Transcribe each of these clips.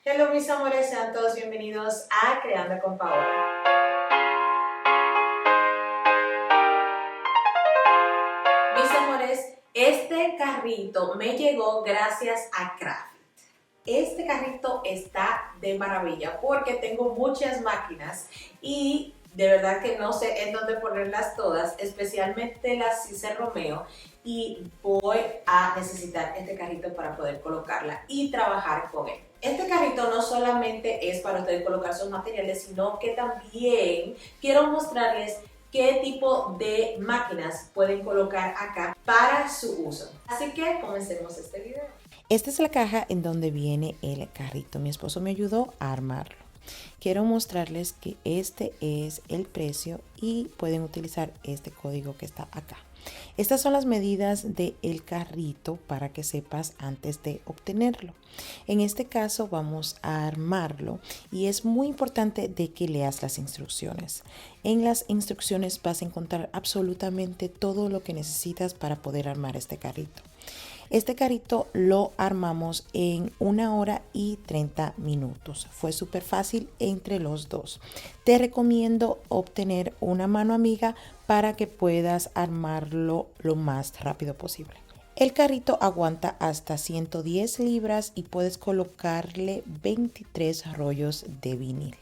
Hello mis amores, sean todos bienvenidos a Creando con Paola. Mis amores, este carrito me llegó gracias a Crafit. Este carrito está de maravilla porque tengo muchas máquinas y de verdad que no sé en dónde ponerlas todas, especialmente las Cicer Romeo, y voy a necesitar este carrito para poder colocarla y trabajar con él. Este carrito no solamente es para ustedes colocar sus materiales, sino que también quiero mostrarles qué tipo de máquinas pueden colocar acá para su uso. Así que comencemos este video. Esta es la caja en donde viene el carrito. Mi esposo me ayudó a armarlo. Quiero mostrarles que este es el precio y pueden utilizar este código que está acá. Estas son las medidas del carrito para que sepas antes de obtenerlo. En este caso vamos a armarlo y es muy importante de que leas las instrucciones. En las instrucciones vas a encontrar absolutamente todo lo que necesitas para poder armar este carrito. Este carrito lo armamos en 1 hora y 30 minutos. Fue súper fácil entre los dos. Te recomiendo obtener una mano amiga para que puedas armarlo lo más rápido posible. El carrito aguanta hasta 110 libras y puedes colocarle 23 rollos de vinil.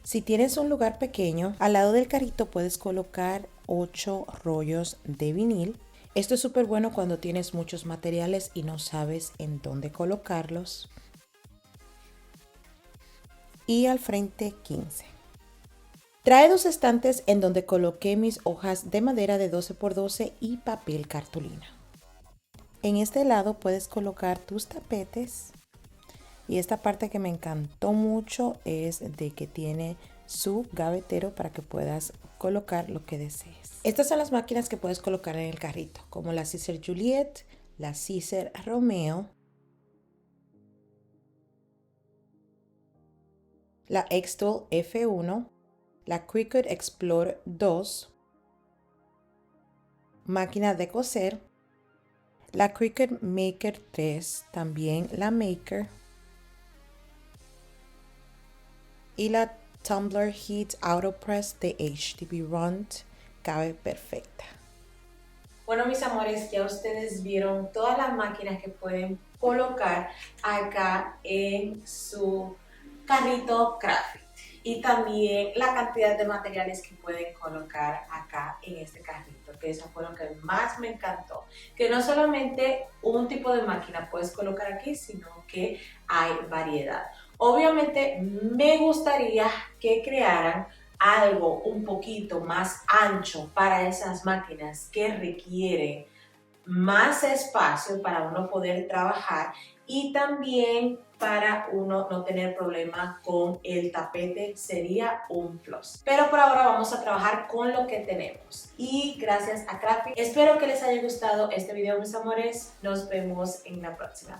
Si tienes un lugar pequeño, al lado del carrito puedes colocar 8 rollos de vinil. Esto es súper bueno cuando tienes muchos materiales y no sabes en dónde colocarlos. Y al frente 15. Trae 2 estantes en donde coloqué mis hojas de madera de 12 por 12 y papel cartulina. En este lado puedes colocar tus tapetes. Y esta parte que me encantó mucho es de que tiene su gavetero para que puedas colocar lo que desees. Estas son las máquinas que puedes colocar en el carrito, como la Cicer Juliet, la Cicer Romeo, la Xtool F1, la Cricut Explore 2, máquina de coser, la Cricut Maker 3, también la Maker, y la Tumbler Heat AutoPress de HTB Runt. Cabe perfecta. Bueno mis amores, ya ustedes vieron todas las máquinas que pueden colocar acá en su carrito Crafit y también la cantidad de materiales que pueden colocar acá en este carrito, que eso fue lo que más me encantó, que no solamente un tipo de máquina puedes colocar aquí, sino que hay variedad. Obviamente me gustaría que crearan algo un poquito más ancho para esas máquinas que requieren más espacio para uno poder trabajar y también para uno no tener problema con el tapete, sería un plus. Pero por ahora vamos a trabajar con lo que tenemos y gracias a Crafit. Espero que les haya gustado este video mis amores, nos vemos en la próxima.